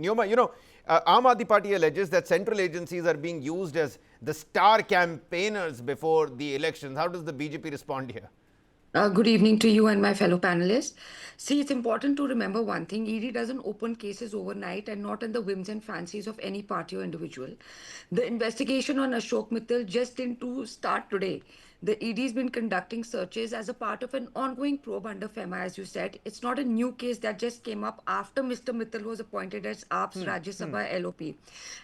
Neoma, Aam Aadmi Party alleges that central agencies are being used as the star campaigners before the elections. How does the BJP respond here? Good evening to you and my fellow panelists. See, it's important to remember one thing. ED doesn't open cases overnight and not on the whims and fancies of any party or individual. The investigation on Ashok Mittal just didn't to start today. The ED has been conducting searches as a part of an ongoing probe under FEMA, as you said. It's not a new case that just came up after Mr. Mittal was appointed as AAP's Rajya Sabha LOP.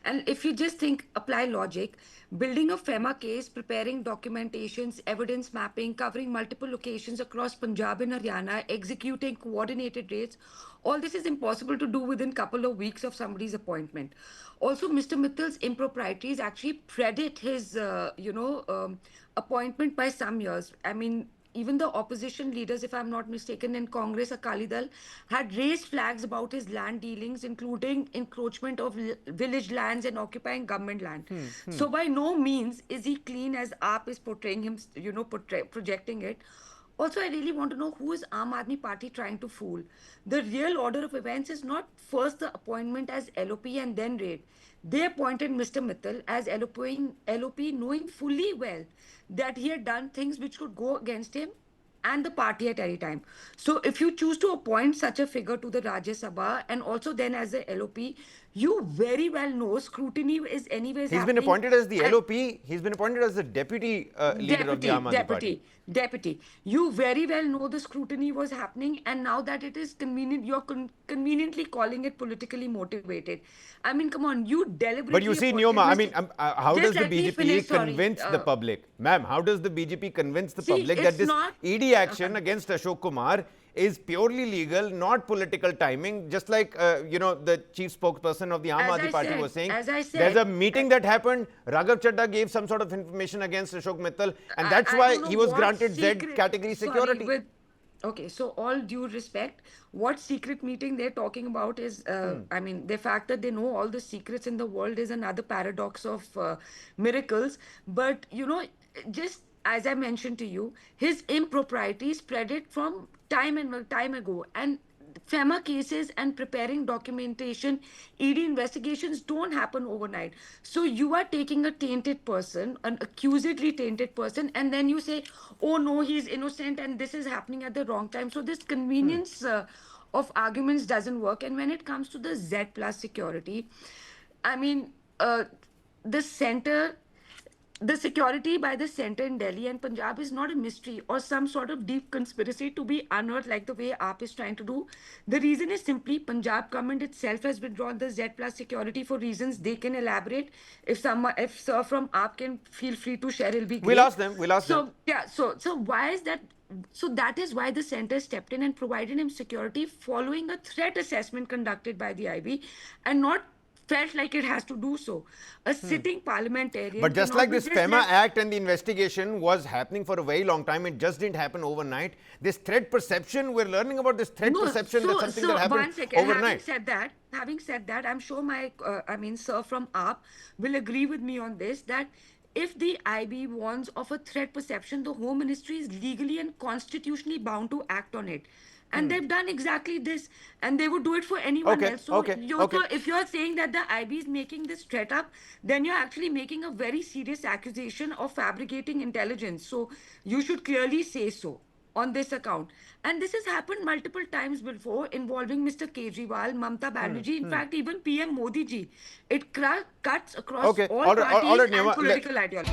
And if you just think, apply logic, building a FEMA case, preparing documentations, evidence mapping, covering multiple locations across Punjab and Haryana, executing coordinated raids, all this is impossible to do within a couple of weeks of somebody's appointment. Also, Mr. Mittal's improprieties actually predate his, appointment by some years. I mean, even the opposition leaders, if I'm not mistaken, in Congress, Akali Dal, had raised flags about his land dealings, including encroachment of village lands and occupying government land. So by no means is he clean as AAP is portraying him, projecting it. Also, I really want to know who is Aam Aadmi Party trying to fool. The real order of events is not first the appointment as LOP and then raid. They appointed Mr. Mittal as LOP knowing fully well that he had done things which could go against him and the party at any time. So if you choose to appoint such a figure to the Rajya Sabha and also then as the LOP, you very well know scrutiny is anyways He's been happening. appointed as the LOP. He's been appointed as the deputy leader of the Aam Aadmi Party. Deputy. You very well know the scrutiny was happening, and now that it is convenient, you're conveniently calling it politically motivated. I mean, come on, you deliberately. But you see, appointed Neoma, I Mr. mean, how does Just the let me BJP finish, sorry. convince the public? Ma'am, how does the BJP convince the See, public that it's this not- ED action against Ashok Kumar is purely legal, not political timing, just like, the chief spokesperson of the Aam As Aadmi I Party said- was saying. as I There's a said- meeting that happened. Raghav Chadda gave some sort of information against Ashok Mittal, and that's I why don't know he was what granted Z secret- category sorry, security. Okay, so all due respect, what secret meeting they're talking about is, I mean, the fact that they know all the secrets in the world is another paradox of miracles. But, just as I mentioned to you, his improprieties spread it from time ago. And FEMA cases and preparing documentation, ED investigations don't happen overnight. So you are taking a tainted person, an accusedly tainted person, and then you say, oh no, he's innocent and this is happening at the wrong time. So this convenience of arguments doesn't work. And when it comes to the Z plus security, I mean, the center the security by the center in Delhi and Punjab is not a mystery or some sort of deep conspiracy to be unearthed like the way AAP is trying to do. The reason is simply Punjab government itself has withdrawn the Z plus security for reasons they can elaborate. If sir from AAP can feel free to share, it'll be great. We'll ask them. We'll ask them. Yeah, so why is that? So that is why the center stepped in and provided him security following a threat assessment conducted by the IB and not felt like it has to do so. A sitting parliamentarian. But just cannot like be this just FEMA left- Act and the investigation was happening for a very long time, it just didn't happen overnight. This threat perception, we're learning about this threat perception, that's something that happened one second. overnight. Having said that, I'm sure sir from AAP will agree with me on this, that if the IB warns of a threat perception, the Home Ministry is legally and constitutionally bound to act on it. And they've done exactly this, and they would do it for anyone Okay, else. So, okay. so if you're saying that the IB is making this threat up, then you're actually making a very serious accusation of fabricating intelligence. So you should clearly say so on this account. And this has happened multiple times before involving Mr. Kejriwal, Mamta Banerjee, in fact, even PM Modi ji. It cuts across Okay, all all right, parties all right, and Neema, political ideology.